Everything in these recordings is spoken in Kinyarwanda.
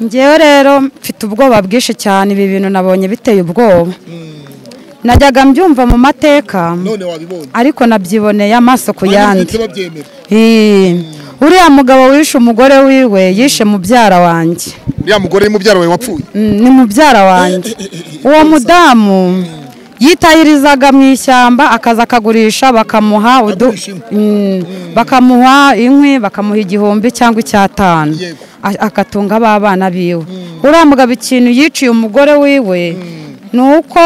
Ngewe rero mfite ubwoba bwinshi cyane, ibi bintu nabonye biteye ubwoba. Najyaga mbyumva mu mateka, none wabibonye, ariko nabyiboneye amaso ku yandi. Uriya mugabo wishe umugore wiwe yishe mubyara wanjye. Uriya mugore ni mubyara wawe wapfuye? Ni mubyara wanjye. Uwo mudamu yitahirizaga mu ishyamba akaza akagurisha, bakamuha inkwi, bakamuha 1000 cyangwa 500 akatunga abana biwe. Uriya mugabo ikintu yiciye umugore wiwe nuko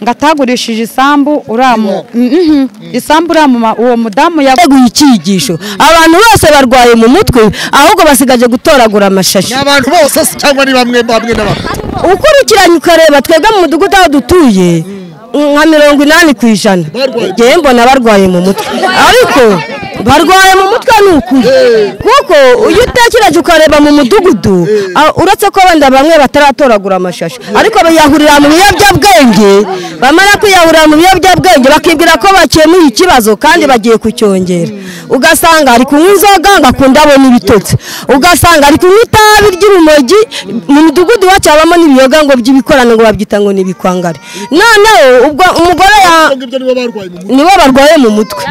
ngatagurishije isambu isambu uwo mudamu yaguye icyigisho. Abantu bose barwaye mu mutwe, ahubwo basigaje gutoragura amashashi. Abantu bose cyangwa ni bamwe n'abamwe? Ukurikiranye ukareba twega mu mudugudu aho dutuye nka 80% ngiye mbona barwaye mu mutwe, ariko barwaye mu mutwe nuko kuko uyu utekereje ukareba mu mudugudu uretse ko wenda bamwe bataratoragura amashashi, ariko bayahurira mu biyobyabwenge. Bamara kwiyahurira mu biyobyabwenge bakibwira ko bakemuye ikibazo kandi bagiye kucyongera. Ugasanga ari kunywa inzoga ngakunda abona ibitotsi, ugasanga ari kunywa itabi ry'urumogi. Mu mudugudu wacyabamo n'ibiyoga ngo by'ibikorano ngo babyita ngo nibikwangare. Noneho ubwo umugore nibo barwaye mu mutwe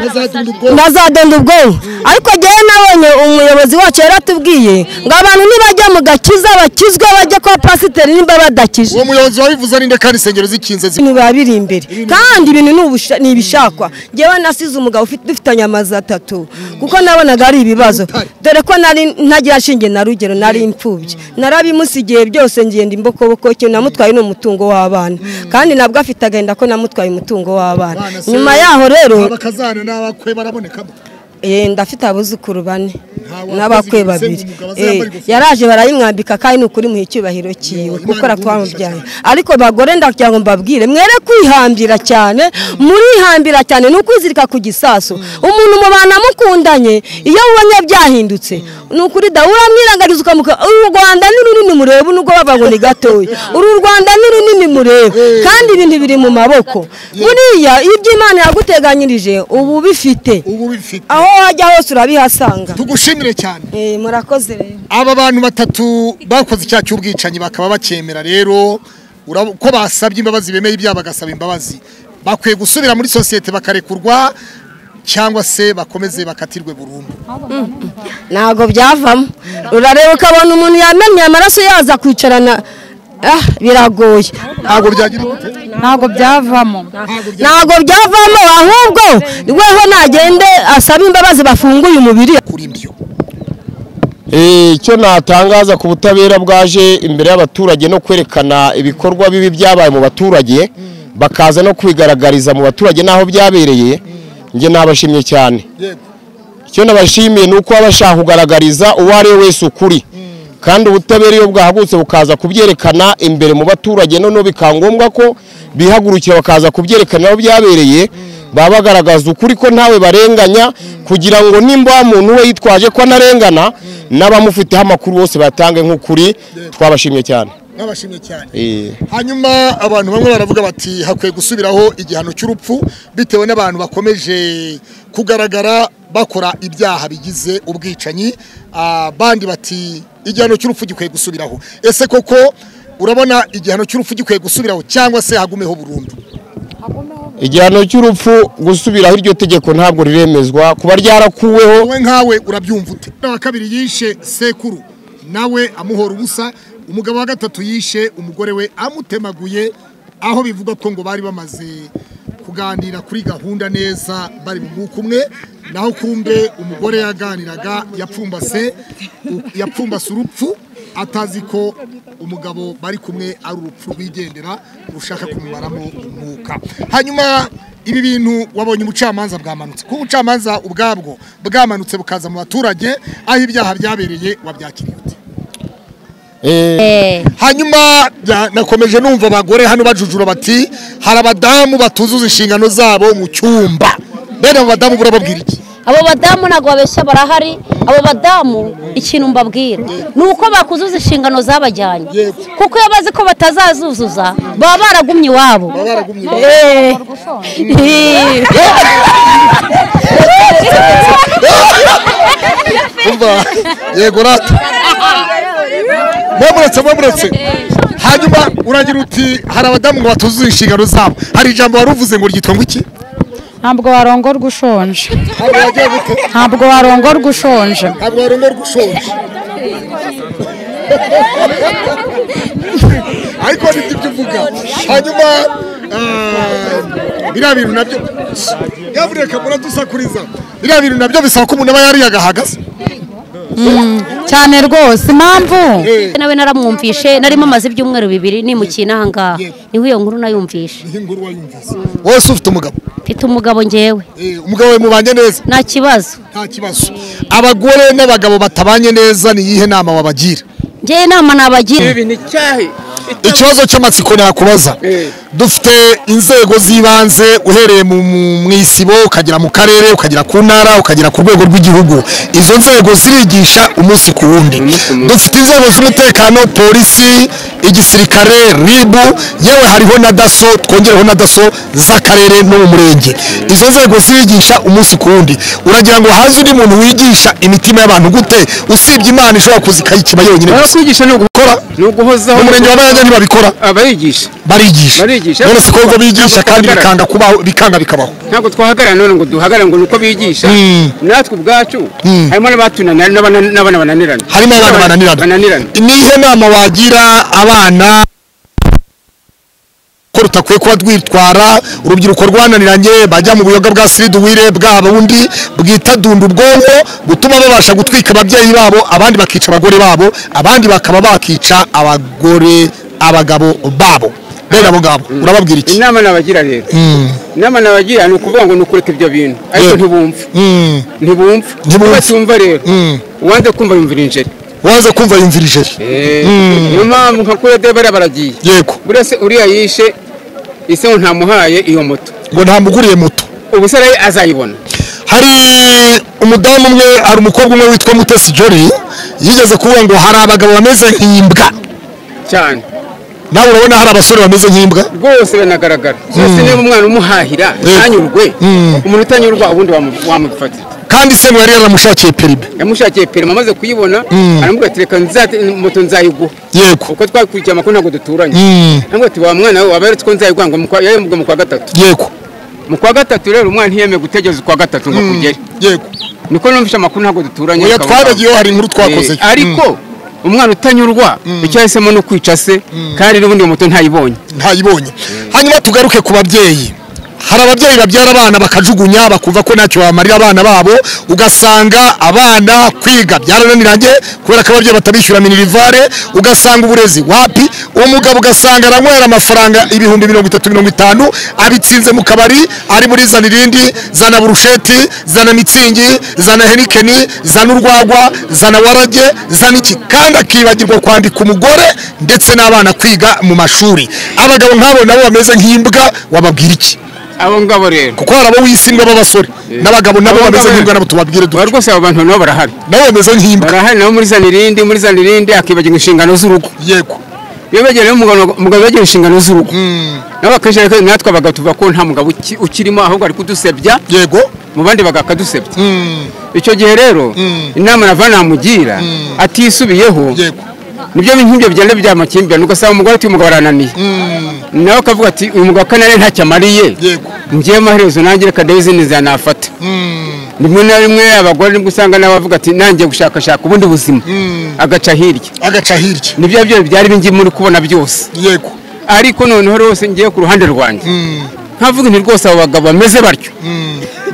nazadenda ubwonko. Ariko jyewe nabonye umuyobozi wacu yaratubwiye ngo abantu nibajya mu gakiza bakizwe bajye kwa pasiteri nimba badakije. Uwo muyobozi wabivuze ninde kandi insengero zikinze biri imbere kandi ibintu ni ibishakwa. Jyewe nasize umugabo dufitanye amazi 3 kuko nabonaga ari ibibazo, dore ko nari ntagira shinge na rugero, nari impfubye, narabimusigiye byose ngenda imbokoboko cyo namutwaye n'umutungo w'abana, kandi nabwo afite agenda ko namutwaye umutungo w'abana. Nyuma yaho rero abakazana n'abakwe baraboneka. Ndafite abuzukuru 4 n'abakwe 2. Yaraje barayimwambika kandi n'ukuri mu icyubahiro kiwe kuko ratwamubyaye. Ariko bagore ndagira ngo mbabwire mwere kwihambira cyane, murihambira cyane n'ukwizirika ku gisaso. Umuntu mubana mukundanye iyo ubonye byahindutse n'ukuri da uramwirangariza ukamuka. U Rwanda ni runini murebe nubwo bavuga ni gatoya, uru Rwanda ni runini murebe kandi ibintu biri mu maboko. Buriya iby'Imana yaguteganyirije ubu bifite aho wajya hose urabihasanga. Tugushimire cyane. Murakoze rero. Aba bantu 3 bakoze icyaha cy'ubwicanyi bakaba bakemera rero ko basabye imbabazi, bemeye ibyaha bagasaba imbabazi, bakwiye gusubira muri societe bakarekurwa cyangwa se bakomeze bakatirwe burundu? Nago byavamo. Urareba ukabona umuntu yamenye amaraso yaza kwicarana biragoye. Ntago byavamo ahubwo weho nagende asaba imbabazi bafunguye umubiri kuri mbyo. Icyo natangaza ku butabera bwaje imbere y'abaturage no kwerekana ibikorwa bibi byabaye mu baturage, bakaza no kwigaragariza mu baturage naho byabereye, nge nabashimye cyane. Icyo nabashimiye nuko abashaka kugaragariza uwo ari wese ukuri, kandi ubutabera iyo bwahagutse bukaza kubyerekana imbere mu baturage, none bikangombwa ko bihagurukira bakaza kubyerekana aho byabereye, baba bagaragaza ukuri ko ntawe barenganya, kugira ngo nimba muntu we yitwaje ko narengana n'abamufiteho amakuru bose batange nk'ukuri. Twabashimye cyane. Nabashimye cyane. Hanyuma abantu bamwe baravuga bati hakwiye gusubiraho igihano cy'urupfu bitewe n'abantu bakomeje kugaragara bakora ibyaha bigize ubwicanyi. Bandi bati igihano cy'urupfu gikwiye gusubiraho. Ese koko urabona igihano cy'urupfu gikwiye gusubiraho cyangwa se hagumeho burundu? Igihano cy'urupfu gusubiraho iryo tegeko ntabwo riremezwa, kuba ryarakuweho. Wowe nkawe urabyumva ute? Wa kabiri yishe sekuru nawe amuhora ubusa, umugabo wa gatatu yishe umugore we amutemaguye, aho bivuga ko ngo bari bamaze kuganira kuri gahunda neza bari mu mwuka umwe, naho kumbe umugore yaganiraga yapfumbase urupfu atazi ko umugabo bari kumwe ari urupfu rwigendera rushaka kumumaramo umwuka. Hanyuma ibi bintu wabonye umucamanza bwamanutse, ko ubucamanza ubwabwo bwamanutse bukaza mu baturage aho ibyaha byabereye, wabyakiriye ute? Hanyuma nakomeje numva abagore hano bajujura bati hari abadamu batuzuza inshingano zabo mu cyumba. Bene abo badamu burababwira iki? Abo badamu nagwa babeshya barahari. Abo badamu ikintu mbabwira nuko bakuzuza inshingano zabajyanye, kuko iyo bazi ko batazazuzuza baba baragumye iwabo. Yego rata. mwamuretse hanyuma uragira uti hari abadamu ngo batuzuye inshingano zabo hari ijambo wari uvuze ngo ryitwa ngo iki ntabwo warongorwa ushonje ntabwo warongorwa ushonje ariko nibyo uvuga hanyuma biriya bintu nabyo yabureka muradusakuriza biriya bintu nabyo bisaba ko umuntu aba yariye agahagaze cyane rwose impamvu nawe naramwumvishe narimo amaze ibyumweru 2 nimukiye aha ngaha niho iyo nkuru nayumvishe wose ufite umugabo mfite umugabo ngewe umugabo we mubanye neza nta kibazo abagore n'abagabo batabanye neza ni yihe nama wabagira ngewe inama nabagira ikibazo cy'amatsiko nakubaza dufite inzego z'ibanze uhereye mu isibo ukagera mu karere ukagera ku ntara ukagera ku rwego rw'igihugu izo nzego zirigisha umunsi ku wundi dufite inzego z'umutekano polisi igisirikare RIB yewe hariho na daso twongereho na daso z'akarere no mu murenge izo nzego zirigisha umunsi ku wundi uragira ngo haze undi muntu wigisha imitima y'abantu gute usibye Imana ishobora kuzikayikiba yonyine kwigisha no gukora no guhozaho umurenge w'Abayanja ntibabikora abayigisha barigisha none siko ngo bigisha kandi bikanga bikabaho ntabwo twahagarara none ngo duhagarare ngo nuko bigisha natwe ubwacu harimo n'abatunana n'abana bananirana harimo abana bananirana nihe nama wagira abana ko rutakwiye kuba rwitwara urubyiruko rwananiranye bajya mu buyoga bwa siriduwire bwaba bundi bwita dunda ubwonko butuma babasha gutwika ababyeyi babo abandi bakica abagore babo abandi bakaba bakica abagabo babo bene abo ngabo urababwira iki inama nabagira rero inama nabagira ni ukuvuga ngo nukureka ibyo bintu ariko ntibumva batumva rero uwanze kumva yumvira injeri niyo mpamvu nka kuri debara baragiye yego burese uriya yishe ise ngo ntamuhaye iyo moto ngo ntamuguriye moto ubu se azayibona hari umudamu umwe hari umukobwa umwe witwa Mutesi Jolly yigeze kuvuga ngo hari abagabo bameze nk'imbwa cyane nawe urabona hari abasore bameze nk'imbwa rwose binagaragara cyose niba umwana umuhahira ntanyurwe umuntu utanyurwa ubundi wamufatira kandi se mwari yaramushakiye perime yamushakiye perime amaze kuyibona aramubwira ati reka moto nzayiguha yego uko twakurikiye amakuru ntabwo duturanye aramubwira ati wa mwana we waberetse ko nzayiguha ngo yayemubwe mu kwa 3 yego mu kwa 3 rero umwana ntiyemeye gutegereza kwa 3 ngo kugere yego niko numvisha amakuru ntabwo duturanye oya twaragiyeho hari inkuru twakoze ariko umwana utanyurwa icyo yahisemo no kwica se kandi n'ubundi moto ntayibonye hanyuma tugaruke ku babyeyi hari ababyeyi babyara abana bakajugunya bakumva ko ntacyo bamarira abana babo ugasanga abana kwiga byarananiranye kubera ko ababyeyi batabishyura minirivare ugasanga uburezi wapi umugabo ugasanga aranywera amafaranga ibihumbi 350 abitsinze mu kabari ari muri zanirindi zana burusheti zana mitsingi zana henikeni zana urwagwa zana warage zana iki kandi akibagirwa kwandika umugore ndetse n'abana kwiga mu mashuri abagabo nk'abo nabo bameze nk'imbwa wababwira iki abo ngabo rero kuko hari abo wisimbwa b'abasore n'abagabo nabo bameze nk'imbwa nabo tubabwire dutyo rwose abo bantu nabo barahari nabo bameze nk'imbwa barahari nabo muri zanirindi akibagirwa inshingano z'urugo yego iyo bagera umugabo yagira inshingano z'urugo nabo akenshi natwe abagabo tuvuga ko nta mugabo ukirimo ahubwo ari kudusebya yego mu bandi bagakadusebya icyo gihe rero inama navana namugira atisubiyeho yego nibyo nk'ibyo bigenda byamakimbirana ugasaba umugore ati umugabo arananiye nawe akavuga ati uyu mugabo kanare ntacyo amariye ngiye amaherezo nanjye reka ndebe izindi nzira nafata rimwe na rimwe abagore nibwo usanga nawe bavuga ati nanjye gushakashaka ubundi buzima agaca hirya nibyo byari bingiye muri kubona byose yego ariko noneho rwose ngiye ku ruhande rwanjye nkavuga nti rwose abo bagabo bameze batyo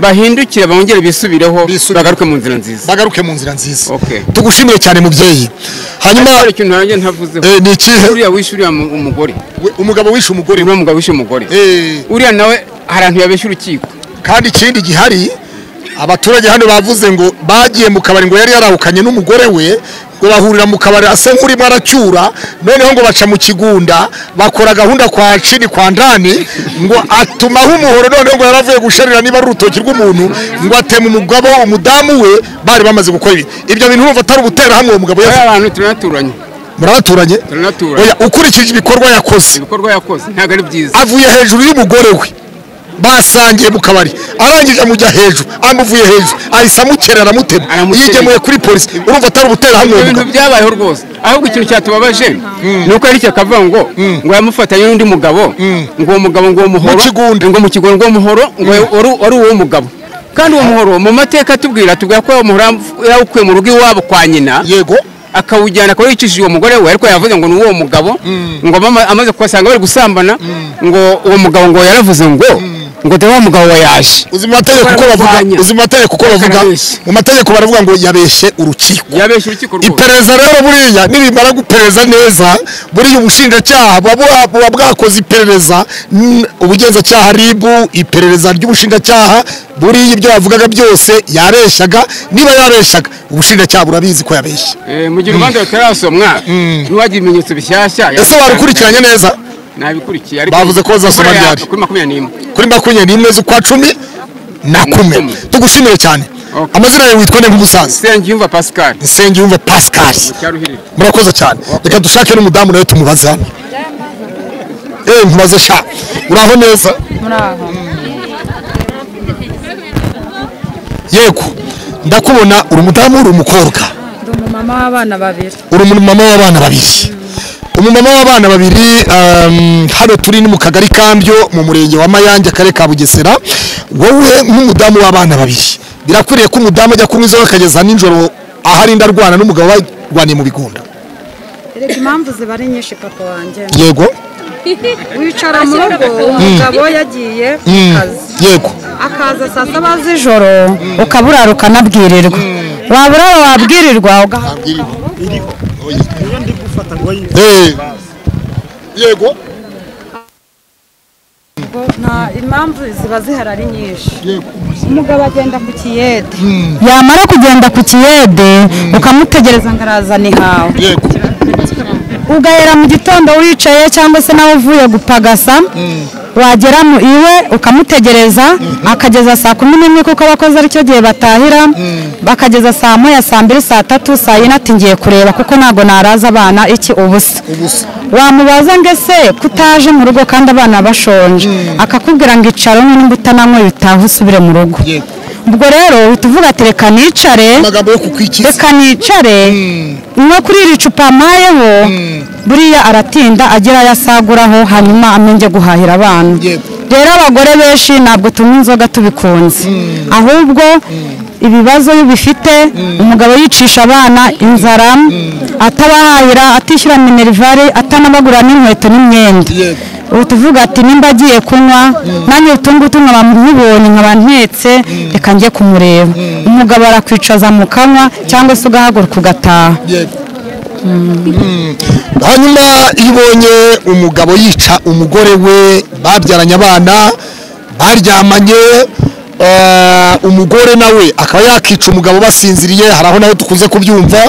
bahindukire bongere bisubireho bagaruke mu nzira nziza tugushimiye cyane mubyeyi hanyuma ikintu nanjye ntavuzeho ni ikihe uriya wishyuriye umugore umugabo wishe umugore uriya nawe hari ahantu yabeshya urukiko kandi ikindi gihari abaturage hano bavuze ngo bagiye mu kabari ngo yari yarahukanye n'umugore we ngo bahurira mu kabari asa nk'urimo aracyura noneho ngo baca mu kigunda bakora gahunda kwa chini kwa ndani ngo atumaho umuhoro noneho ngo yaravuye gusharira niba ari urutoki rw'umuntu ngo atema umugabo umudamu we bari bamaze gukora ibyo bintu urumva atari ubutera hamwe uwo mugabo yaje abantu tunaturanye muraturanye oya ukurikije ibikorwa yakoze ntabwo ari byiza avuye hejuru y'umugore we basangiye mu kabari arangije amujya hejuru amuvuye hejuru ahise amukerera aramutema yigemuye kuri polisi urumva atari ubutera hamwe ibintu byabayeho rwose ahubwo ikintu cyatubabaje ni uko ari cyo akavuga ngo yamufatanye n'undi mugabo ngo uwo mugabo ngo uwo muhoro ngo mu kigondo ngo uwo muhoro ngo wari uwo mugabo kandi uwo muhoro mu mateka tubwira ko uwo muhoro yawukuye mu rugo iwabo kwa nyina yego akawujyana akaba yicishije uwo mugore we ariko yavuze ngo ni uwo mugabo ngo amaze kubasanga bari gusambana ngo uwo mugabo ngo yaravuze ngo dore wa mugabo yaje uzi mu mategeko uko bavuga mu mategeko baravuga ngo yabeshe urukiko iperereza rero buriya nibimara guperereza neza buriya ubushinjacyaha buba bwakoze iperereza ubugenzacyaha ribu iperereza ry'ubushinjacyaha buriya ibyo yavugaga byose yabeshaga niba yabeshaga ubushinjacyaha burabizi ko yabeshye mu gihe urubanza rutarasomwa n'uwagira ibimenyetso bishyashya ese warukurikiranye neza nabikurikiye ariko bavuze ko bazasoma ryari kuri 21 kuri 21 z'ukwa 10 tugushimire cyane amazina yawe witwa nde nk'umusaza Nsengiyumva Pascal murakoze cyane reka dushake n'umudamu nawe tumubaze hano ntubaze sha uraho neza muraho yego ndakubona uri umudamu uri umukobwa ndi umumama w'abana babiri umumama w'abana babiri hano turi ni mu kagari Kambyo mu murenge wa Mayange akarere ka Bugesera wowe nk'umudamu w'abana babiri birakwiriye ko umudamu ajya kunywa inzoga akageza nijoro aharinda arwana n'umugabo warwaniye mu bigunda reka impamvu ziba ari nyinshi papa wanjye yego wicara mu rugo umugabo yagiye ku kazi yego akaza saa saba z'ijoro ukaburara ukanabwirirwa wabura wabwirirwa yego impamvu ziba zihari ari nyinshi umugabo agenda ku kiyede yamara kugenda ku kiyede ukamutegereza ngo arazana ihawe ugahera mu gitondo wicaye cyangwa se nawe uvuye gupagasa wagera mu iwe ukamutegereza akageza saa 11 kuko abakozi aricyo gihe batahira bakageza saa 1 saa 2 saa 3 saa 4 ati ngiye kureba kuko ntago naraza abana iki ubusa wamubaza ngese kutaje mu rugo kandi abana bashonje akakubwira ngo icaro nimba utananywe bitaho usubire mu rugo ubwo rero tuvuga ati reka nicare no kuri iri cupa mayeho buriya aratinda agira yasaguraho hanyuma amenye guhahira abana rero abagore benshi ntabwo tunywa inzoga tubikunze ahubwo ibibazo bifite umugabo yicisha abana inzara atabahahira atishyura minerivare atanabagura n'inkweto n'imyenda ubu tuvuga ati nimba agiye kunywa nanjye utungutu nkaba mubonye nkaba ntetse reka njye kumureba umugabo arakwicaza mu kanwa cyangwa se ugahaguruka ugataha hanyuma iyo ubonye umugabo yica umugore we babyaranye abana baryamanye umugore nawe akaba yakica umugabo basinziriye hari aho nawe tukunze kubyumva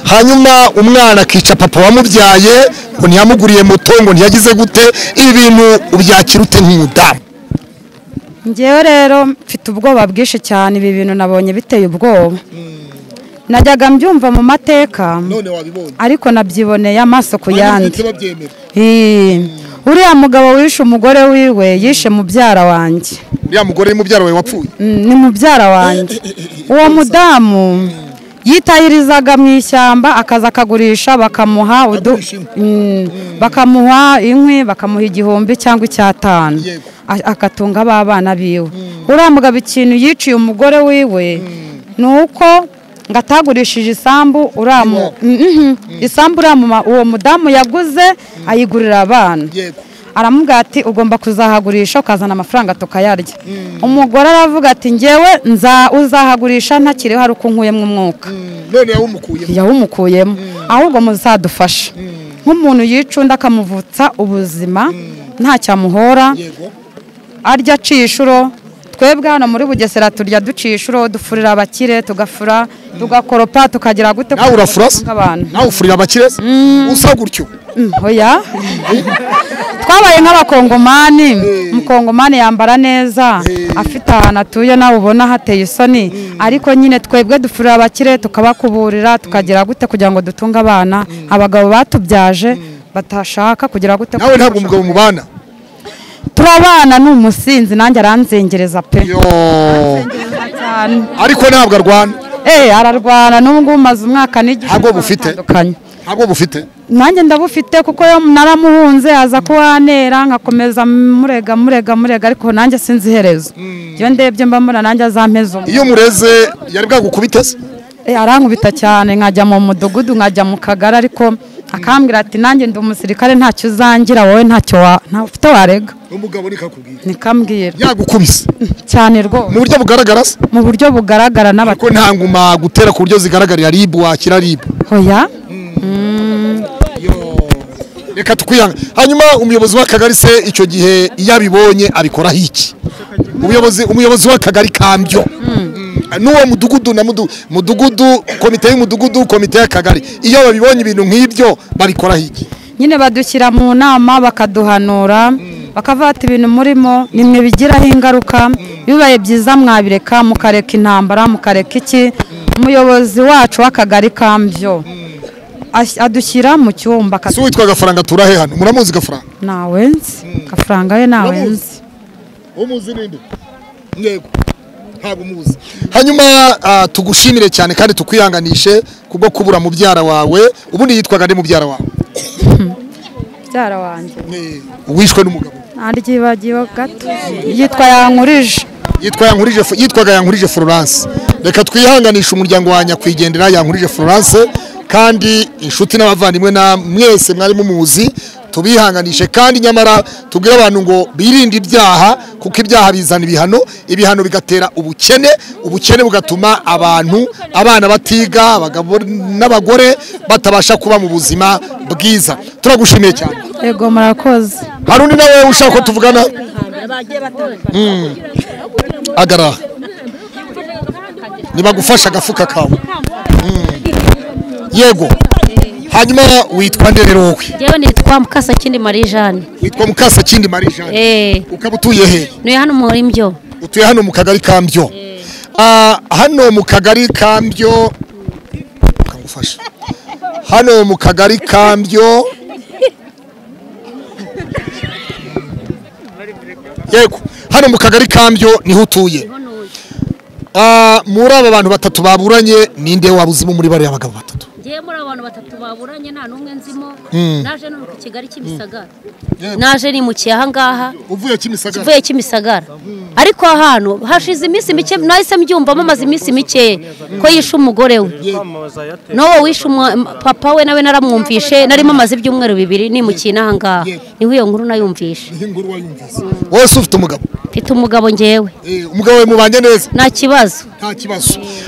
hanyuma umwana akica papa wamubyaye ngo ntiyamuguriye moto ngo ntiyagize gute ibi bintu ubyakira ute nk'umudamu ngewe rero mfite ubwoba bwinshi cyane ibi bintu nabonye biteye ubwoba najyaga mbyumva mu mateka ariko nabyiboneye amaso ku yandi uriya mugabo wishe umugore wiwe yishe mubyara wanjye uriya mugore ni mubyara wawe wapfuye ni mubyara wanjye uwo mudamu yitahirizaga mu ishyamba akaza akagurisha bakamuha inkwi bakamuha 1000 cyangwa 500 akatunga abana biwe uriya mugabo ikintu yiciye umugore wiwe ni uko ngo atagurishije isambu isambu uwo mudamu yaguze ayigurira abana aramubwira ati ugomba kuzahagurisha ukazana amafaranga tukayarya umugore aravuga ati ngewe uzahagurisha ntakiriho hari uko nkuyemo umwuka yawumukuyemo ahubwo muzadufasha nk'umuntu yica undi akamuvutsa ubuzima ntacyamuhora arya aciye inshuro twebwe hano muri Bugesera turya duciye inshuro dufurira abakire tugafura tugakoropa tukagira gute nawe urafura nawe ufurira abakire usa gutyo oya twabaye nk'abakongomani umukongomani yambara neza afite ahantu atuye nawe ubona hateye isoni ariko nyine twebwe dufurira abakire tukabakuburira tukagira gute kugira ngo dutunge abana abagabo batubyaje batashaka kugira gute nawe ntabwo umugabo mubana turabana ni umusinzi nanjye aranzengereza pe yo aranzengereza cyane ariko ntabwo arwana ararwana n'ubu ngubu maze umwaka n'igice ntabwo bufite ntabwo bufite nanjye ndabufite kuko yo naramuhunze aza kuhanera nkakomeza murega ariko nanjye sinzi iherezo iyo ndebye mbamura nanjye azampeza iyo mureze yari bwagukubite se arankubita cyane nkajya mu mudugudu nkajya mu kagari ariko akambwira ati nanjye ndi umusirikare ntacyo uzangira wowe ntacyo ufite warega umugabo nikakubwira nikambwira yagukubise cyane rwose mu buryo bugaragara se mu buryo bugaragara ko nta nguma gutera ku buryo zigaragarira ribu wakira ribu oya reka tukwiyanga hanyuma umuyobozi w'akagari se icyo gihe iyo abibonye abikoraho iki umuyobozi w'akagari Kambyo n'uwo mudugudu na mudugudu komite y'umudugudu komite y'akagari iyo babibonye ibintu nk'ibyo babikoraho iki nyine badushyira mu nama bakaduhanura bakavuga ati ibintu murimo nimwe bigiraho ingaruka bibaye byiza mwabireka mukareka intambara mukareka iki umuyobozi wacu w'akagari Kambyo adushyira mu cyumba si witwa Gafaranga turahe hano muramuzi Gafaranga nawe nzi Gafaranga we nawe nzi umuzi ninde yego ntabwo umuzi hanyuma tugushimire cyane kandi tukwihanganishe kubwo kubura mubyara wawe ubundi yitwaga nde mubyara wawe mubyara wanjye wishwe n'umugabo aryibagiwe gato yitwaga Yankurije Florence reka twihanganishe umuryango wa nyakwigendera Yankurije Florence kandi inshuti n'abavandimwe na mwese mwari mumuzi tubihanganishe kandi nyamara tubwire abantu ngo birinde ibyaha kuko ibyaha bizana ibihano bigatera ubukene bugatuma abana batiga abagabo n'abagore batabasha kuba mu buzima bwiza turagushimiye cyane yego murakoze hari undi nawe ushaka ko tuvugana agara nibagufasha agafuka kawe yego hanyuma witwa nde rero wowe yewe nitwa Mukasakindi Marie Jeanne witwa Mukasakindi Marie Jeanne ukaba utuye he nuye hano muri Mbyo utuye hano mu kagari Kambyo hano mu kagari Kambyo ukagufasha hano mu kagari Kambyo yego hano mu kagari Kambyo niho utuye muri aba bantu batatu baburanye ninde wabuzimo muri bari abagabo batatu ngiye muri abantu batatu baburanye nta n'umwe nzimo naje no ku Kigali Kimisagara naje nimukiye aha ngaha uvuye Kimisagara ariko hano hashize iminsi mike nahise mbyumva mamaze iminsi mike ko yishe umugore we nowe wishe papa we nawe naramwumvishe narimo amaze ibyumweru bibiri nimukiye aha ngaha niho iyo nkuru nayumvishe wowe ufite umugabo mfite umugabo ngewe umugabo we mubanye neza nta kibazo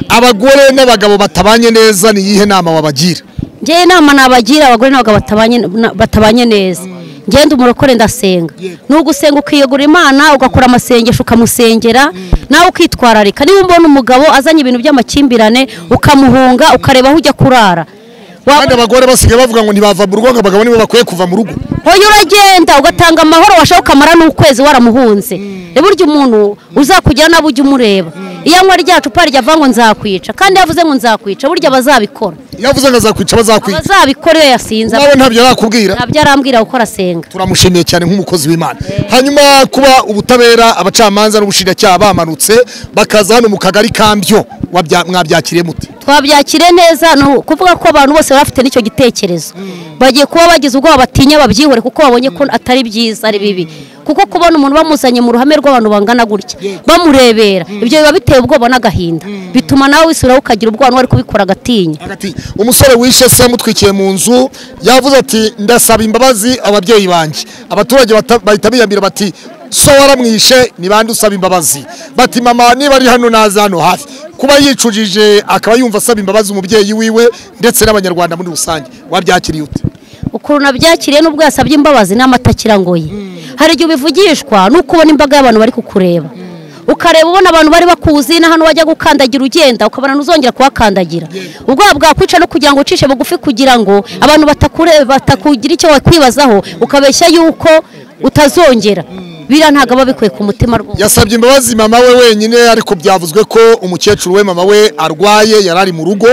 abagore n'abagabo batabanye neza ni yihe nama wabagira ngewe inama nabagira abagore n'abagabo batabanye neza ngenda umurokore ndasenga nugusenga ukiyegura Imana ugakora amasengesho ukamusengera nawe ukitwararika niba umbona umugabo azanye ibintu by'amakimbirane ukamuhunga ukareba aho ujya kurara kandi abagore basigaye bavuga ngo ntibava mu rugo ngo abagabo nibo bakwiye kuva mu rugo hoyo uragenda ugatanga amahoro washaka ukamara n'ukwezi waramuhunze burya umuntu uzakugira nabo ujya umureba iyo anywa rya cupa ryavuga ngo nzakwica kandi yavuze ngo nzakwica burya bazabikora yavuze ngo azakwica bazakwica bazabikora iyo yasinze nawe ntabyo arakubwira ntabyo arambwira gukora asenga turamushimiye cyane nk'umukozi w'Imana hanyuma kuba ubutabera abacamanza n'ubushinjacyaha bamanutse bakaza hano mu kagari Kambyo mwabyakiriye mute twabyakire neza no kuvuga ko abantu bose bafite n'icyo gitekerezo bagiye kuba bagize ubwoba batinya babyihore kuko babonye ko atari byiza ari bibi kuko kubona umuntu bamuzanye mu ruhame rw'abantu bangana gutya bamurebera ibyo biba biteye ubwoba n'agahinda bituma nawe wisura ukagira ubwoba wari kubikora agatinya umusore wishe se mutwikiye mu nzu yavuze ati ndasaba imbabazi ababyeyi banjye abaturage bahita biyambira bati so waramwishe ni bande usaba imbabazi bati mama niba ari hano naza hano hafi kuba yicujije akaba yumva asaba imbabazi umubyeyi wiwe ndetse n'abanyarwanda muri rusange wabyakiriye ute ukuntu nabyakiriye n'ubwo yasabye imbabazi n'amatakirangoye hari igihe ubivugishwa nuko ubona imbaga y'abantu bari kukureba ukareba ubona abantu bari bakuzi na hano wajya gukandagira ugenda ukabona ntuzongera kuhakandagira ubwoba bwakwica no kugira ngo ucishe bugufi kugira ngo abantu batakugira icyo wakwibazaho ukabeshya yuko utazongera bira ntago aba bikuye ku mutima rwose yasabye imbabazi mama we wenyine ariko byavuzwe ko umukecuru we mama we arwaye yarari mu rugo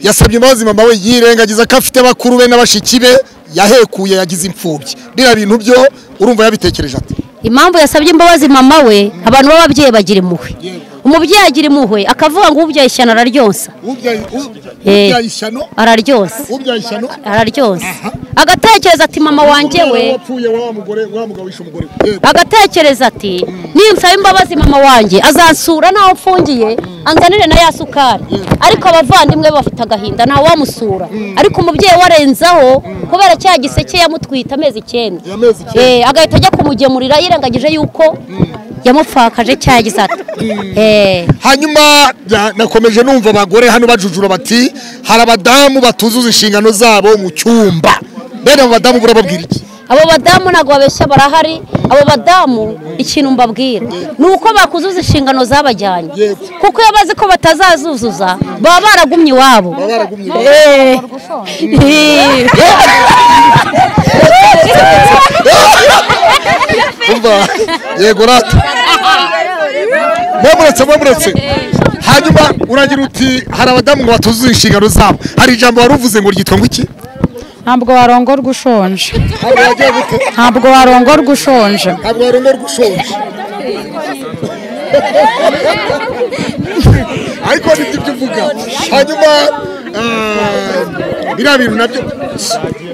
yasabye imbabazi mama we yirengagiza ko afite bakuru be n'abashiki be yahekuye yagize imfubyi bira bintu byo urumva yabitekereje ati impamvu yasabye imbabazi mama we abantu b'ababyeyi bagira impuhwe umubyeyi agira impuhwe akavuga ngo ubyaye ishyano araryonsa araryonsa araryonsa agatekereza ati mama wanjye we agatekereza ati ninsaba imbabazi mama wanjye azansura naho mfungiye anzanire na ya sukari ariko abavandimwe bafite agahinda ntawe wamusura ariko umubyeyi warenzaho kubera cya giseke yamutwita amezi 9 agahita ajya kumugemurira yirengagije yuko yamupfakaje cya gisata hanyuma nakomeje numva abagore hano bajujura bati hari abadamu batuzuza inshingano zabo mu cyumba bene abo badamu burababwira iki abo badamu ntabwo babeshya barahari abo badamu ikintu mbabwira ni uko bakuzuza inshingano zabajyanye kuko iyo bazi ko batazazuzuza baba baragumye iwabo yego rata mwamuretse hanyuma uragira uti hari abadamu ngo batuzuze inshingano zabo hari ijambo wari uvuze ngo ryitwa ngo iki ntabwo warongorwa ushonje ntabwo warongorwa ushonje ariko nibyo ibyo uvuga hanyuma biriya bintu nabyo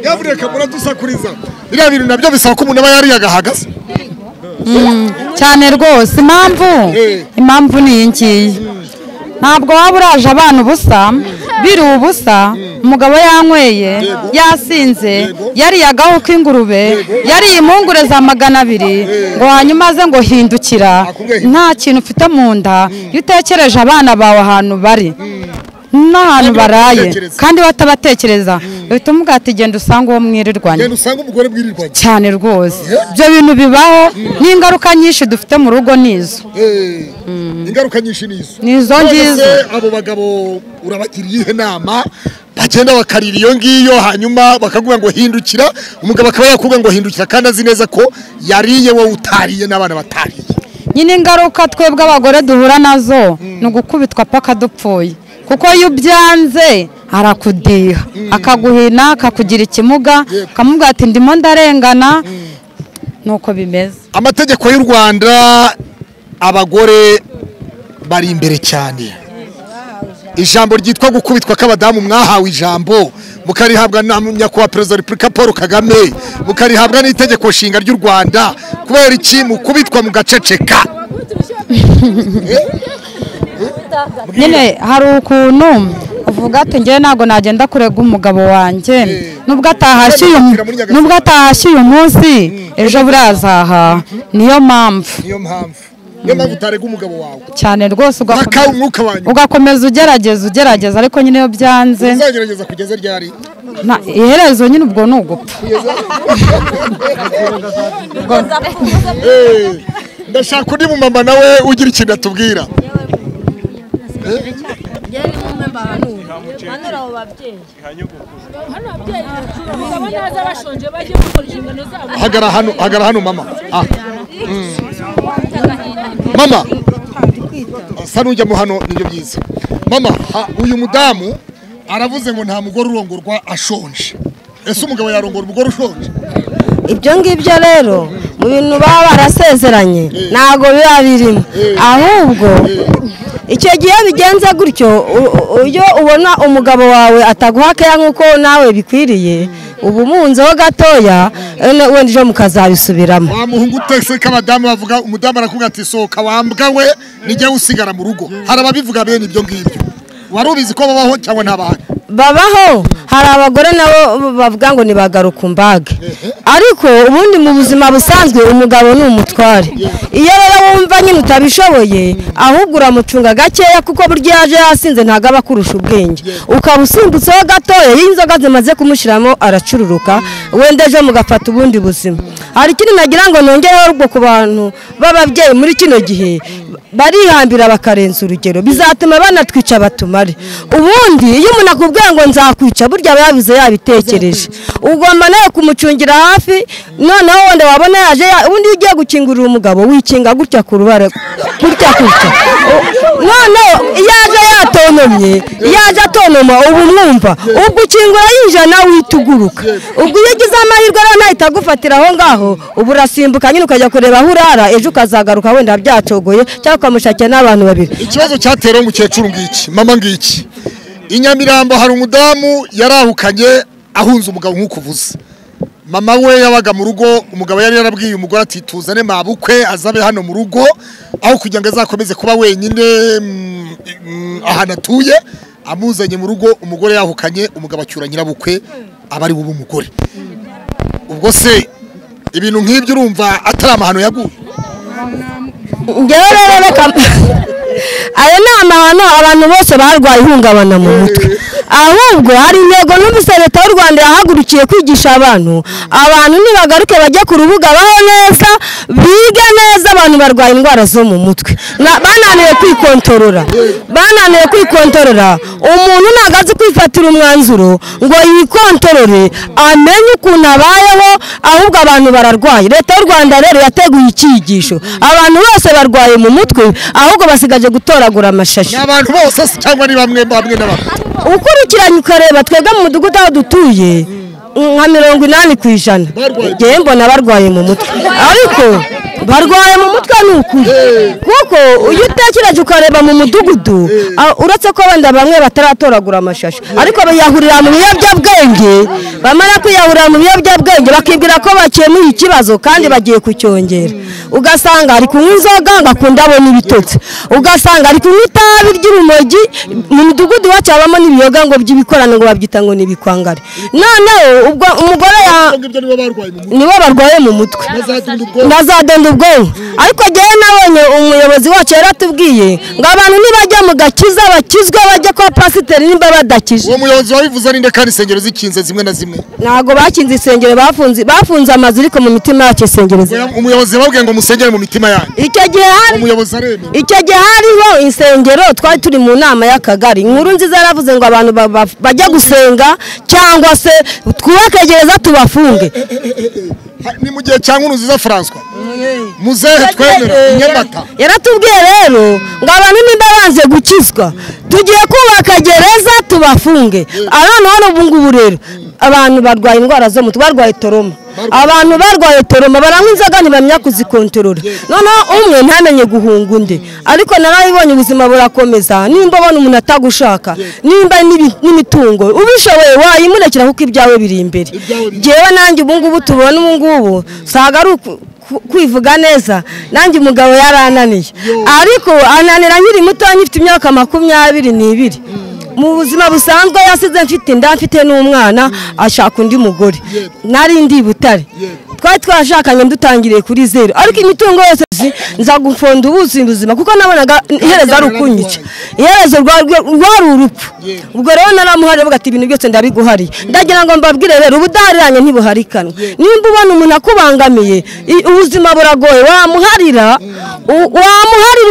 yavureka muradusakuriza biriya bintu nabyo bisaba ko umuntu aba yariye agahagaze cyane rwose impamvu ni iyi ngiyi ntabwo waba uraje abana ubusa biri ubusa umugabo yanyweye yasinze yariye agahu k'ingurube yariye impungure za 200 ngo hanyuma aze ngo hindukira nta kintu ufite mu nda iyo utekereje abana bawe ahantu bari n'ahantu baraye kandi batabatekereza uhita umubwira ati genda usanga uwo mwirirwanya cyane rwose ibyo bintu bibaho n'ingaruka nyinshi dufite mu rugo nizo ingaruka nyinshi nizo ngizo abo bagabo urabagiriye ihe nama bagenda bakarira iyo ngiyo hanyuma bakavuga ngo hindukira umugabo akaba yakubwira ngo hindukira kandi azi neza ko yariye wowe utariye n'abana batariye nyine ingaruka twebwe abagore duhura nazo ni ugukubitwa paka dupfuye kuko iyo ubyanze arakudiha akaguhina akakugira ikimuga ukamubwira ati ndimo ndarengana nuko bimeze amategeko y'u Rwanda abagore bari imbere cyane ijambo ryitwa gukubitwa k'abadamu mwahawe ijambo mukarihabwa na nyakubahwa perezida wa repubulika Paul Kagame mukarihabwa n'itegeko nshinga ry'u Rwanda kubera iki mukubitwa mu gaceceka nyine hari ukuntu uvuga ati ngewe ntabwo nagenda kurega umugabo wanjye nubwo atahashye uyu munsi ejo burazaha niyo mpamvu utarega umugabo wawe cyane rwose ugakomeza ugerageza ariko nyine iyo byanze uzagerageza kugeza ryari iherezo nyine ubwo ni ugupfa ndashaka undi mumama nawe ugira ikintu atubwira hagara hano mama mama asa n'ujyamo hano nibyo byiza mama uyu mudamu aravuze ngo nta mugore urongorwa ashonje ese umugabo yarongora umugore ushonje ibyo ngibyo rero mu bintu baba barasezeranye ntabwo biba birimo ahubwo icyo gihe bigenze gutyo iyo ubona umugabo wawe ataguha keya nk'uko nawe bikwiriye ubu munzeho gatoya wenda ejo mukazabisubiramo wa muhungu utese k'abadamu bavuga umudamu arakubwira ati sohoka wambwa we nijya usigara mu rugo hari ababivuga bene ibyo ngibyo wari ubizi ko babaho cyangwa ntabahari babaho hari abagore nabo bavuga ngo nibagaruka umbage ariko ubundi mu buzima busanzwe umugabo ni umutware iyo rero wumva nyine utabishoboye ahubwo uramucunga gakeya kuko burya yaje yasinze ntabwo aba akurusha ubwenge ukaba usimbutseho gatoya iyo inzoga zimaze kumushyiramo aracururuka wenda ejo mugafata ubundi buzima hari ikindi nagira ngo nongereho ubwo ku bantu b'ababyeyi muri kino gihe barihambira bakarenza urugero bizatuma banatwica batumare ubundi iyo umuntu akubwira akubwiye ngo nzakwica burya aba yabize yabitekereje ugomba nawe kumucungira hafi noneho wenda wabona yaje ubundi ugiye gukingurira umugabo wikinga gutya ku rubara gutya noneho yaje yatonomye yaje atonoma ubu mwumva ubwo ukingura yinjira nawe wituguruka ubwo iyo ugize amahirwe rero nahita agufatira aho ngaho ubu urasimbuka nyine ukajya kureba aho urara ejo ukazagaruka wenda byacogoye cyangwa ukamushakira n'abantu babiri. Ikibazo cyatera umukecuru ngiki mama ngiki i Nyamirambo hari umudamu yarahukanye ahunze umugabo nk'uko uvuze mama we yabaga mu rugo umugabo yari yarabwiye umugore ati tuzane mabukwe azabe hano mu rugo aho kugira ngo azakomeze kuba wenyine ahantu atuye amuzanye mu rugo umugore yahukanye umugabo acyura nyirabukwe aba ari wowe umugore ubwo se ibintu nk'ibyo urumva atari amahano yaguye ngewe rero reka ayo ni amahano abantu bose barwaye ihungabana mu mutwe ahubwo hari intego n'ubuse leta y'u Rwanda yahagurukiye kwigisha abantu nibagaruke bajye ku rubuga baho neza bige neza abantu barwaye indwara zo mu mutwe bananiwe kwikontorora umuntu ntabwo azi kwifatira umwanzuro ngo yikontorore amenye ukuntu abayeho ahubwo abantu bararwaye leta y'u Rwanda rero yateguye icyigisho abantu bose barwaye mu mutwe ahubwo basigaje gutoragura amashashi n'abantu bose cyangwa ni bamwe n'abamwe ukurikiranye ukareba twebwe mu mudugudu aho dutuye nka 80% ngewe mbona barwaye mu mutwe ariko barwaye mu mutwe n'ukuri kuko iyo utekereje ukareba mu mudugudu uretse ko wenda bamwe bataratoragura amashashi ariko bayahurira mu biyobyabwenge bamara kwiyahurira mu biyobyabwenge bakibwira ko bakemuye ikibazo kandi bagiye kucyongera ugasanga ari kunywa inzoga ngakunda abona ibitotsi ugasanga ari kunywa itabi ry'urumogi mu mudugudu wacu habamo n'ibiyoga ngo by'ibikorano ngo babyita ngo nibikwangare noneho ubwo umugore nibo barwaye mu mutwe nazadenda ubwonko ariko ngewe nabonye umuyobozi wacu yaratubwiye ngo abantu nibajya mu gakiza bakizwe bajye kwa pasiteri nimba badakije uwo muyobozi wabivuze ninde kandi insengero zikinze zimwe na zimwe ntago bakinze insengero bafunze amazu ariko mu mitima yacu insengero umuyobozi yababwiye ngo musengere mu mitima yanyu icyo gihe hariho insengero twari turi mu nama y'akagari inkuru nziza yaravuze ngo abantu bajya gusenga cyangwa se twubake gereza tubafunge ni mu gihe cya nkuru nziza François muzehe twemera Nyamata yaratubwiye rero ngo abantu nimba banze gukizwa tugiye kubaka gereza tubafunge hano ubu ngubu rero abantu barwaye indwara zo mu mutwe barwaye toroma abantu barwaye toroma baranywa inzoga ntibamenya kuzikontorora noneho umwe ntamenye guhunga undi ariko narabibonye ubuzima burakomeza nimba ubona umuntu atagushaka nimba n'imitungo ubishoboye wayimurekera kuko ibyawe biri imbere ngewe nanjye ubu ngubu tubona ubu ngubu saga ari kwivuga neza nanjye umugabo yarananiye ariko ananira nkiri muto nyifite imyaka 22 mu buzima busanzwe yasize mfite inda mfite n'umwana ashaka undi mugore nari ndi Butare twari twashakanye dutangiriye kuri zero ariko imitungo yose nza gufonda ubuzima kuko nabonaga iherezo ari ukunyica iherezo rwari urupfu ubwo rero naramuhari avuga ati ibintu byose ndabiguhariye ndagira ngo mbabwire rero ubudariranye ntibuharikanwe nimba ubona umuntu akubangamiye ubuzima buragoye wamuharira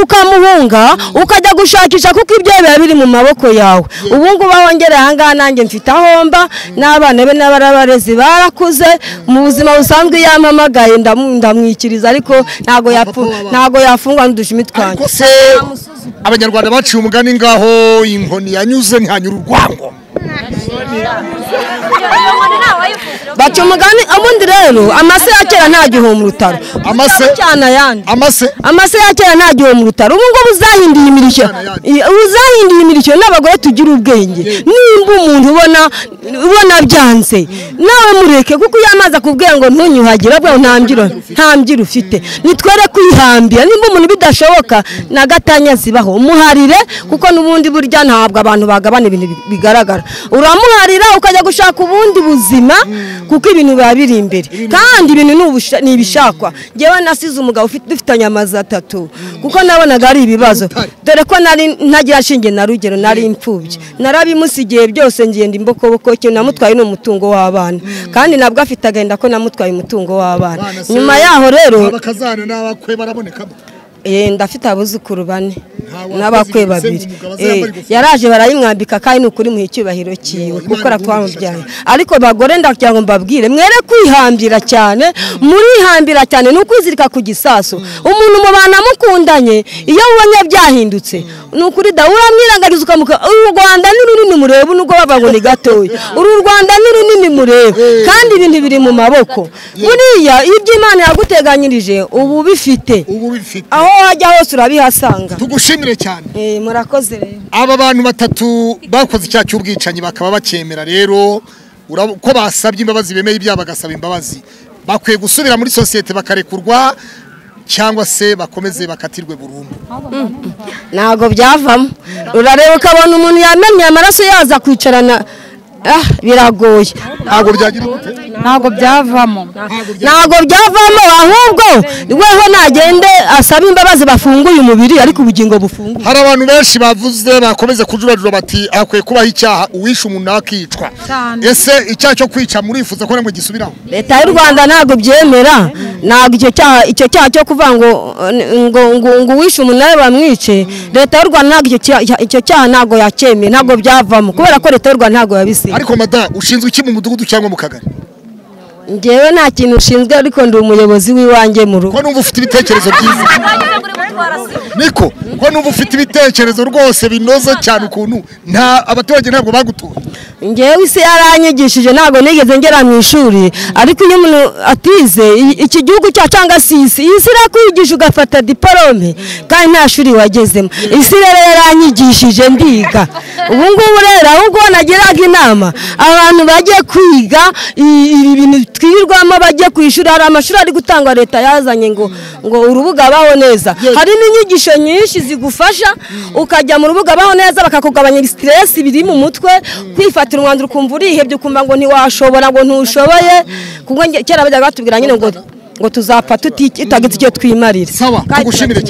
ukamuhunga ukajya gushakisha kuko ibyo biba biri mu maboko yawe ubu ngubu wongereye ahangaha nanjye mfite ahomba n'abana be n'abarabarezi barakuze mu buzima busanzwe yampamagaye ndamwikiriza ariko ntago yafungwa n'udushimi twanjye abanyarwanda baciye umugani ngaho inkoni yanyuze ntihanyura urwango baca umugani ubundi rero amase ya kera nta gihombo rutaro amase ya kera nta gihombo rutaro ubu ngubu uzahindiye imirishyo n'abagore tugira ubwenge nimba umuntu ubona byanze nawe mureke kuko iyo amaze akubwira ngo ntunyuhagire abwo nta mbyiro ufite nitwere kwihambira nimba umuntu bidashoboka na gatanya zibaho umuharire kuko n'ubundi burya ntabwo abantu bagabana ibintu bigaragara uramuharira ukajya gushaka ubundi buzima kuko ibintu biba biri imbere kandi ibintu ni ibishakwa ngewe nasize umugabo dufitanye amazu 3 kuko nabonaga ari ibibazo dore ko nari ntagira shinge na rugero nari imfubye narabimusigiye byose ngenda imbokoboko cyo namutwaye n'umutungo w'abana kandi nabwo afite agenda ko namutwaye umutungo w'abana nyuma yaho rero abakazana n'abakwe baraboneka ndafite abuzukuru 4 n'abakwe babiri yaraje barayimwambika kandi n'ukuri mu icyubahiro cyiwe kuko aratwamubyaye ariko bagore ndagira ngo mbabwire mwere kwihambira cyane murihambira cyane no kwizirika ku gisasu umuntu mubana mukundanye iyo ubonye byahindutse n'ukuri da uramwirangagiza ukamuka u Rwanda ni runini murebe nubwo bavuga ni gatoya uru Rwanda ni runini murebe kandi ibintu biri mu maboko buriya ibyo Imana yaguteganyirije ubu bifite aho wajya hose urabihasanga tugushimire cyane murakoze rero aba bantu batatu bakoze icyaha cy'ubwicanyi bakaba bakemera rero ko basabye imbabazi bemeye ibyaha bagasaba imbabazi bakwiye gusubira muri sosiyete bakarekurwa cyangwa se bakomeze bakatirwe burundu ntago byavamo urareba ukabona umuntu yamenye amaraso yaza kwicarana biragoye ntago byavamo ahubwo weho nagende asaba imbabazi bafunguye umubiri ariko ubugingo bufunguye hari abantu benshi bavuze bakomeze kujurajura bati akwiye kubaho icyaha uwishe umuntu akicwa ese icyaha cyo kwica murifuza ko namwe gisubiraho leta y'u Rwanda ntago byemera ntago icyo cyaha cyo kuvuga ngo uwishe umuntu nawe bamwice leta y'u Rwanda ntago icyo cyaha ntago yacyemeye ntago byavamo kubera ko leta y'u Rwanda ntago yabise ariko mada ushinzwe iki mu mudugudu cyangwa mu kagari ngewe nta kintu ushinzwe ariko ndi umuyobozi w'iwanjye mu rugo ko numva ufite ibitekerezo byiza niko ko numva ufite ibitekerezo rwose binoze cyane ukuntu abaturage ntabwo bagutuye ngewe isi yaranyigishije ntabwo nigeze ngera mu ishuri ariko iyo umuntu atize iki gihugu cyangwa se isi irakwigisha ugafata diporome kandi nta shuri wagezemo isi rero yaranyigishije ndiga ubu ngubu rero ahubwo nageraga inama abantu bagiye kwiga ibi bintu twirirwamo bagiye ku ishuri hari amashuri ari gutangwa leta yazanye ngo urubuga baho neza hari n'inyigisho nyinshi zigufasha ukajya mu rubuga baho neza bakakugabanya stress biri mu mutwe kwifatira umwanzuro ukumva urihebye ukumva ngo ntiwashobora ngo ntushoboye kuko kera bajyaga batubwira nyine ngo tuzapfa tutagize icyo twimarira sawa tugushimire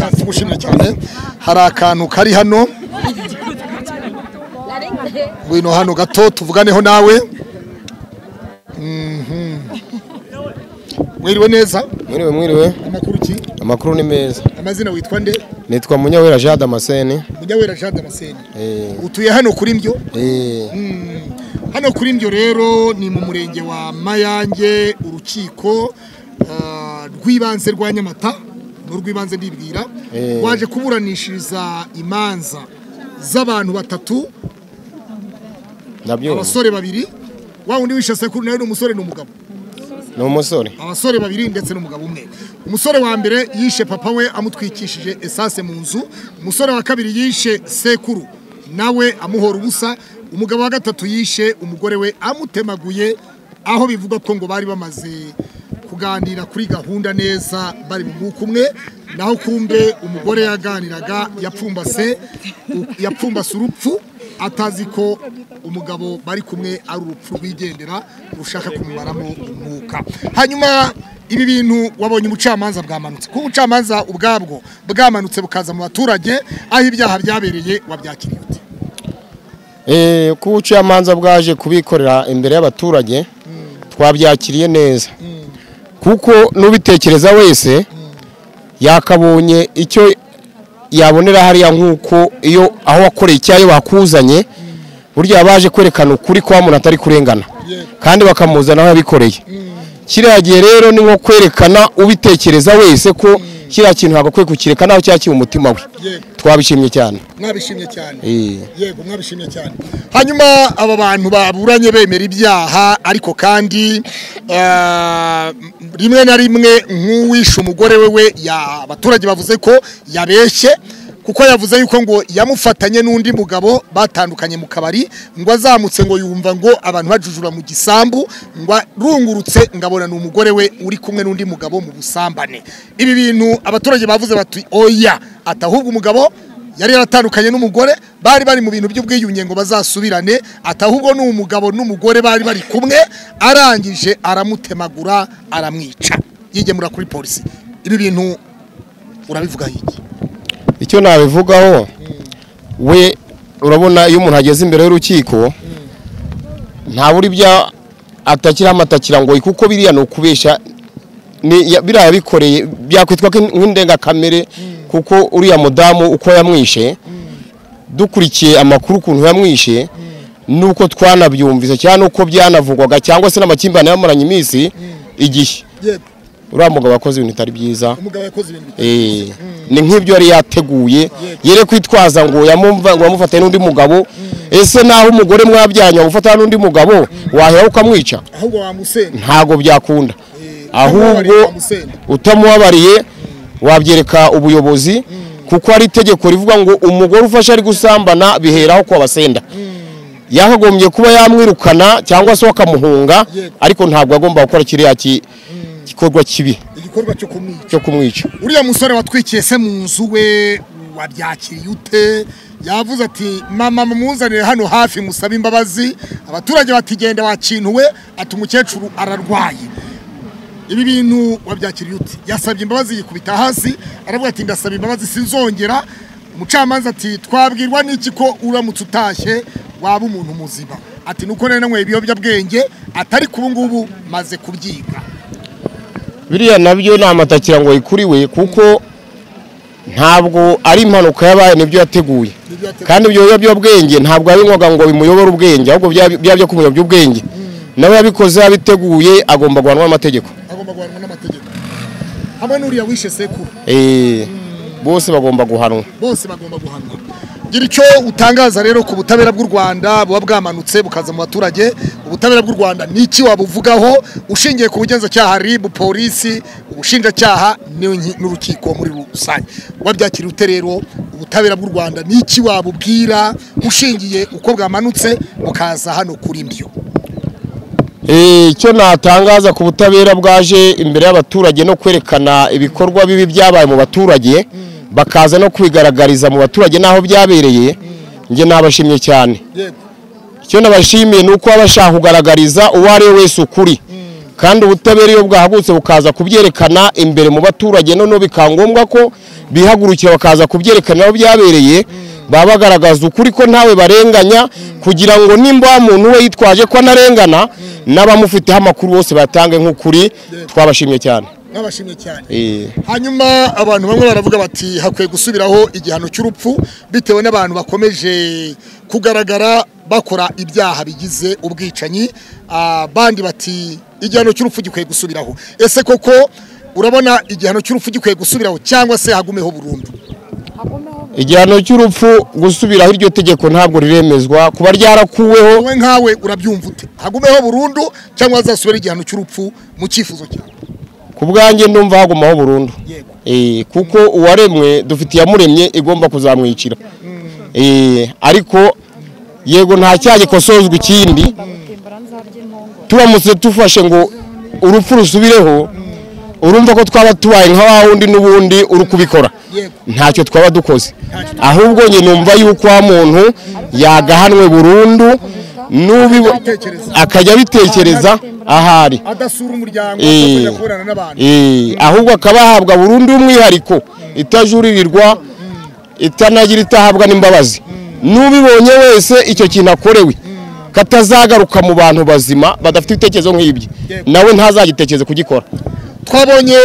cyane hari akantu kari hano ngwino hano gato tuvuganeho nawe mwiriwe neza mwiriwe amakuru ki amakuru ni meza amazina witwa nde nitwa Munyawera Jean Damascene utuye hano kuri mbyo hano kuri mbyo rero ni mu murenge wa Mayange urukiko rw'ibanze rwa Nyamata n'urw'ibanze ndibwira waje kuburanishiriza imanza z'abantu batatu abasore babiri wa undi wishe sekuru nawe n'umusore n'umugabo n'umusore abasore babiri ndetse n'umugabo umwe umusore wa mbere yishe papa we amutwikishije esase mu nzu umusore wa kabiri yishe sekuru nawe amuhora ubusa umugabo wa gatatu yishe umugore we amutemaguye aho bivuga ko ngo bari bamaze kuganira kuri gahunda neza bari mu mwuka umwe naho kumbe umugore yaganiraga yapfumbase urupfu atazi ko umugabo bari kumwe ari urupfu rwigendera rushaka kumumaramo umwuka hanyuma ibi bintu wabonye umucamanza bwamanutse ko ubucamanza ubwabwo bwamanutse bukaza mu baturage aho ibyaha byabereye wabyakiriye ute ko ubucamanza bwaje kubikorera imbere y'abaturage twabyakiriye neza kuko n'ubitekereza wese yakabonye icyo yabonera hariya nk'uko iyo aho wakoreye icyayo bakuzanye burya baje kwerekana ukuri ko umuntu atari kurengana kandi bakamuzana aho yabikoreye kiriya gihe rero ni nko kwerekana ubitekereza wese ko kiriya kintu hagakwiye kukireka naho cyakira umutima we twabishimye cyane mwabishimye cyane yego mwabishimye cyane hanyuma aba bantu baburanye bemera ibyaha ariko kandi rimwe na rimwe nk'uwishe umugore we abaturage bavuze ko yabeshye kuko yavuze yuko ngo yamufatanye n'undi mugabo batandukanye mu kabari ngo azamutse ngo yumva ngo abantu bajujura mu gisambu ngo rungurutse ngabona n'umugore we uri kumwe n'undi mugabo mu busambane ibi bintu abaturage bavuze bati oya atahubwo umugabo yari yaratandukanye n'umugore bari mu bintu by'ubwiyunge ngo bazasubirane atahubwo n'umugabo n'umugore bari kumwe arangije aramutemagura aramwica yigemura kuri polisi ibi bintu urabivuga iki icyo nabivugaho we urabona iyo umuntu ageze imbere y'urukiko nta buri bya atakira amatakira ngo kuko biriya no kubesha biriya bikoreye byakwitwa nk'indengakamere kuko uriya mudamu uko yamwishe dukurikiye amakuru ukuntu yamwishe nuko twanabyumvise cyane uko byanavugwaga cyangwa se n'amakimbane yamuranye iminsi igihe uriya mugabo wakoze ibintu bitari byiza ni nk'ibyo yari yateguye yere kwitwaza ngo yamufataye n'undi mugabo ese naho umugore mwabyanya gufata n'undi mugabo wahera ukamwica ntago byakunda ahubwo utamuhabariye wabyereka ubuyobozi kuko ari itegeko rivuga ngo umugore ufashe ari gusambana biheraho kwa basenda yakagombye kuba yamwirukana cyangwa se wakamuhunga ariko ntabwo agomba gukora kiriya gikorwa kibi igikorwa cyo kumwica uriya musore watwikiye se mu nzu we wabyakiriye ute yavuze ati mama mumuzanire hano hafi musaba imbabazi abaturage batigenda wakintuwe ati umukecuru ararwaye ibi bintu wabyakiriye ute yasabye imbabazi yikubita hasi aravuga ati ndasaba imbabazi sinzongera umucamanza ati twabwirwa n'iki ko uramutse utashye waba umuntu muzima ati nuko rero namwe ibiyobyabwenge atari kubu ngubu maze kubyiga biriya nabyo ni amatakira ngo ikuriwe kuko ntabwo ari impanuka yabaye nibyo yateguye kandi ibyo biyobyabwenge ntabwo abinywaga ngo bimuyobore ubwenge ahubwo byabyo kumuyobya ubwenge nawe yabikoze yabiteguye agomba guhanwa n'amategeko hamwe n'uriya wishe sekuru bose bagomba guhanwa gira icyo utangaza rero ku butabera bw'u Rwanda buba bwamanutse bukaza mu baturage ubutabera bw'u Rwanda niki wabuvugaho ushingiye ku bugenzacyaha RIB polisi ubushinjacyaha n'urukiko muri rusange wabyakiriye ute rero ubutabera bw'u Rwanda niki wabubwira ushingiye uko bwamanutse bukaza hano kuri mbyo icyo natangaza ku butabera bwaje imbere y'abaturage no kwerekana ibikorwa bibi byabaye mu baturage bakaza no kwigaragariza mu baturage naho byabereye nge nabashimye cyane icyo nabashimiye nuko abashaka kugaragariza uwo ari we wese ukuri kandi ubutabera iyo bwahagutse bukaza kubyerekana imbere mu baturage none bikangombwa ko bihagurukira bakaza kubyerekana aho byabereye baba bagaragaza ukuri ko ntawe barenganya kugira ngo nimba umuntu we yitwaje ko anarengana n'abamufiteho amakuru bose batange nk'ukuri twabashimye cyane hanyuma abantu bamwe baravuga bati hakwiye gusubiraho igihano cy'urupfu bitewe n'abantu bakomeje kugaragara bakora ibyaha bigize ubwicanyi bandi bati igihano cy'urupfu gikwiye gusubiraho ese koko urabona igihano cy'urupfu gikwiye gusubiraho cyangwa se hagumeho burundu igihano cy'urupfu gusubiraho iryo tegeko ntabwo riremezwa kuba ryarakuweho wowe nkawe urabyumva ute hagumeho burundu cyangwa hazasubira igihano cy'urupfu mu cyifuzo cyawe ku bwanjye ndumva hagumaho burundu kuko uwaremwe dufite iyamuremye igomba kuzamwicira ariko yego nta cyaha gikosozwa ikindi turamutse tufashe ngo urupfu rusubireho urumva ko twaba tubaye nka wa wundi n'ubundi uri kubikora ntacyo twaba dukoze ahubwo njye numva yuko wa muntu yagahanwe burundu akajya abitekereza ahari adasura umuryango ahubwo akaba ahabwa burundu umwihariko itajuririrwa itanagira itahabwa n'imbabazi n'ubibonye wese icyo kintu akorewe katazagaruka mu bantu bazima badafite ibitekerezo nk'ibyo nawe ntazagitekereze kugikora twabonye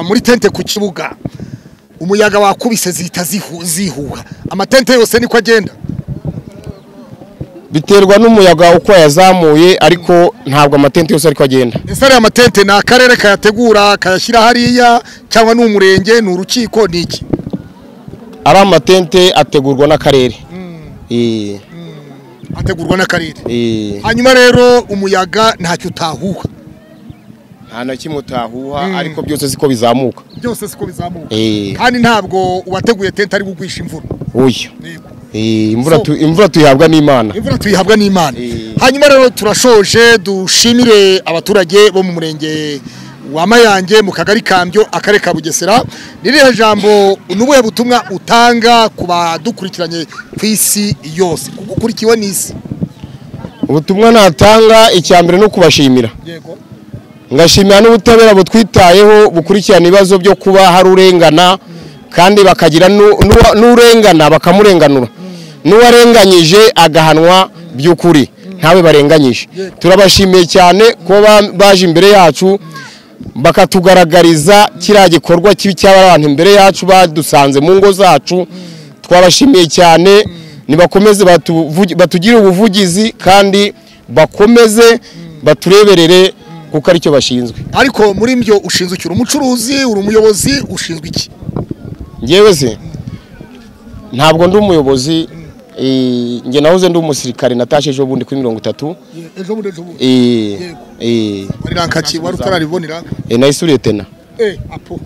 muri tente ku kibuga umuyaga wakubise zihita zihuha amatente yose niko agenda biterwa n'umuyaga uko yazamuye ariko ntabwo amatente yose ariko agenda ese ariya matente ni akarere kayategura kayashyira hariya cyangwa ni umurenge ni urukiko ni iki ari amatente ategurwa n'akarere ategurwa n'akarere hanyuma rero umuyaga ntacyo utahuha nta na kimwe utahuha ariko byose siko bizamuka kandi ntabwo uwateguye tente ari kugwisha imvura oya imvura tuyihabwa n'Imana hanyuma rero turashoje dushimire abaturage bo mu murenge wa Mayange mu kagari Kambyo akarere ka Bugesera nirihe jambo nubuhe butumwa utanga ku badukurikiranye ku isi yose kugukurikiwe n'isi ubutumwa natanga icyambere no kubashimira ngashimira n'ubutabera butwitayeho bukurikirana ibibazo byo kuba hari urengana kandi bakagira n'urengana bakamurenganura n'uwarenganyije agahanwa by'ukuri ntawe barenganyije turabashimiye cyane ko baje imbere yacu bakatugaragariza kiriya gikorwa kibi cy'abantu imbere yacu badusanze mu ngo zacu. Twabashimiye cyane, nibakomeze batugire ubuvugizi kandi bakomeze batureberere kuko aricyo bashinzwe. Ariko muri mbyo ushinzwe iki? Umucuruzi, uri umuyobozi, ushinzwe iki? Ngewe se ntabwo ndi umuyobozi, nge nahoze ndi umusirikare natashe ejo bundi kuri 30. Ejo bundi wari rankaki, wari utararibonera? Nayisuriye tena. Apo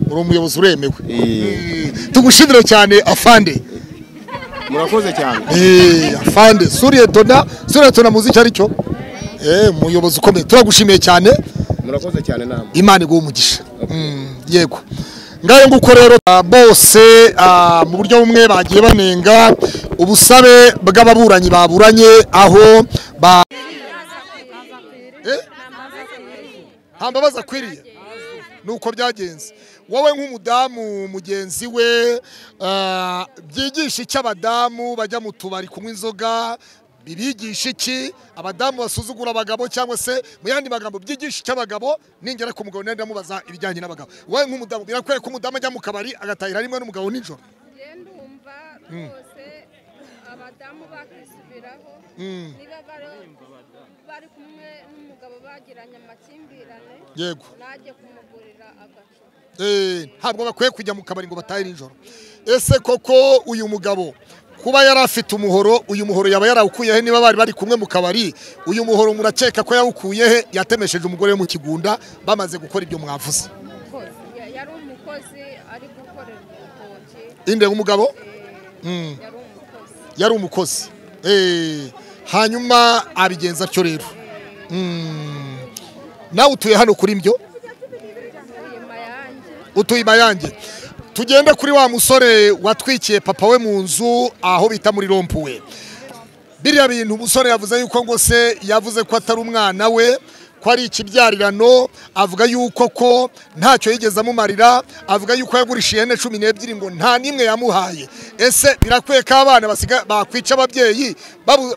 uri umuyobozi uremewe. Tugushimire cyane afande. Murakoze cyane. Afande Suriye tona muzi cyari cyo? Umuyobozi ukomeye. Turagushimiye cyane. Murakoze cyane namwe. Imana iguhe umugisha. Yego. Ngayo nguko rero bose mu buryo bumwe bagiye banenga ubusabe bw'ababuranyi baburanye aho hambabaza kwiriye nuko byagenze. Wowe nk'umudamu mugenzi we byigisha icyo abadamu bajya mu tubari kunywa inzoga, bibigisha iki? Abadamu basuzugura abagabo cyangwa se mu yandi magambo byigisha icyo abagabo? Ningera ku mugabo nenda mubaza ibijyanye n'abagabo. Wowe nk'umudamu birakwiye ko umudamu ajya mu kabari agatahira rimwe n'umugabo nijoro? Ndumva rwose abadamu bakisubiraho niba bari kumwe n'umugabo bagiranye amakimbirane, yego, najye kumugurira agacupa. Ntabwo bakwiye kujya mu kabari ngo batahe nijoro. Ese koko uyu mugabo kuba yari afite umuhoro, uyu muhoro yaba yarawukuye he? Niba bari kumwe mu kabari, uyu muhoro murakeka ko yawukuye he? Yatemesheje umugore we mu kigunda bamaze gukora ibyo mwavuze. Yari umukozi ari gukorera urutoki. Inde umugabo? Yari umukozi. Hanyuma abigenza atyo rero. Nawe utuye hano kuri mbyo? Utuye Mayange. Tugende kuri wa musore watwikiye papa we mu nzu aho bita muri rompuwe. Biriya bintu umusore yavuze yuko ngo se yavuze ko atari umwana we, ko ari ikibyarirano, avuga yuko ko ntacyo yigeze amumarira, avuga yuko yagurishiye ihene 12 ngo nta nimwe yamuhaye. Ese birakwiye ko abana bakwica ababyeyi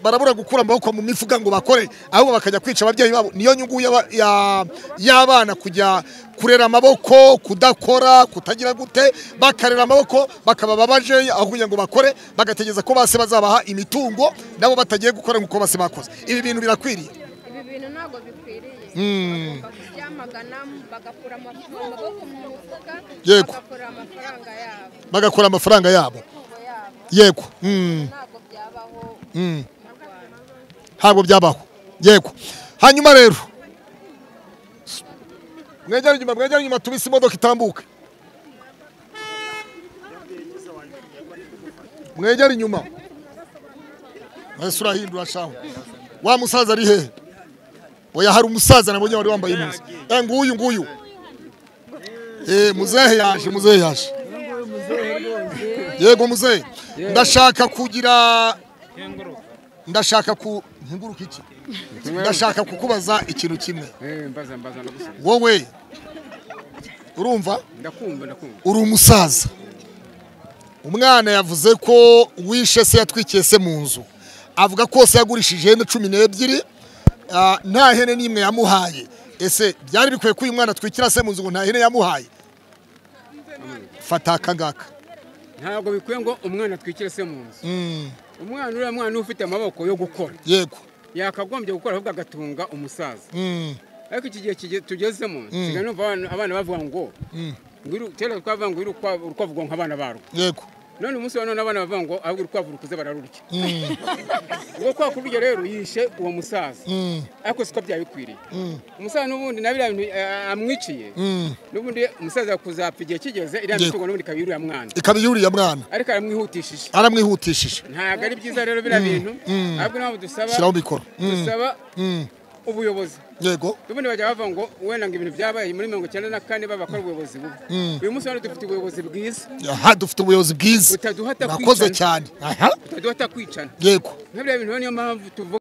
barabura gukura amaboko mu mifuka ngo bakore, ahubwo bakajya kwica ababyeyi babo? Niyo nyungu y'abana kujya kurera amaboko, kudakora, kutagira gute, bakarera amaboko bakaba babaje aho kugira ngo bakore, bagategeza ko base bazabaha imitungo nabo batagiye gukora nkuko base bakoze. Ibi bintu birakwiriye? Ibi bintu ntago bikwiriye. Bakuryamagana bagakura amaboko mu mufuka, bagakora amafaranga yabo. Yego. Ntago byabaho. Ntago byabaho. Yego. Hanyuma rero mwegera inyuma tubise imodoka itambuka. Mwegera inyuma. Ese urahindura shaho. Wa musaza ari hehe? Oya, hari umusaza nabonye wari wambaye neza. Nguyu. Muzehe yaje. Yego muzehe. Nhinguruka iki? Ndashaka kukubaza ikintu kimwe. Wowe urumva? Ndakumva. Uri umusaza. Umwana yavuze ko wishe se yatwikiye se mu nzu. Avuga ko se yagurishije ihene 12, nta hene nimwe yamuhaye. Ese byari bikwiye ko uyu mwana twikira se mu nzu ngo nta hene yamuhaye? Fata akangaka. Ntabwo bikwiye ngo umwana twikire se mu nzu. Umwana ufite amaboko yo gukora. Yego. Yakagombye gukora ahubwo agatunga umusaza. Ariko iki gihe tugezemo siga numva abana bavuga ngo tera twavuga ngo urukwavuga nk'abana baro. Yego. None umunsi wa none abana bavuga ngo ahubwo urukwavu rukuze bararurya. Ubwo kwa kurya rero yishe uwo musaza. Ariko siko byabikwiriye. Umusaza n'ubundi nabira bintu amwiciye. N'ubundi umusaza kuzapfa igihe kigeze iriya mitungo n'ubundi kabiyuriya mwana. Ikabiyuriya mwana. Ariko aramwihutishije. Ntago ari byiza rero bira bintu. Ahubwo nabo dusaba. Shiraho mikoro. Dusaba ubuyobozi. Yego. Ubundi bajya bavuga ngo wenda ngo ibintu byabaye muri 94 babakora ubuyobozi bubi. Uyu munsi hano dufite ubuyobozi bwiza. Dufite ubuyobozi bwiza. Utaduhata kwicana. Utaduhata kwicana. Yego. Nk'ibyo bintu niyo mpamvu tuvuga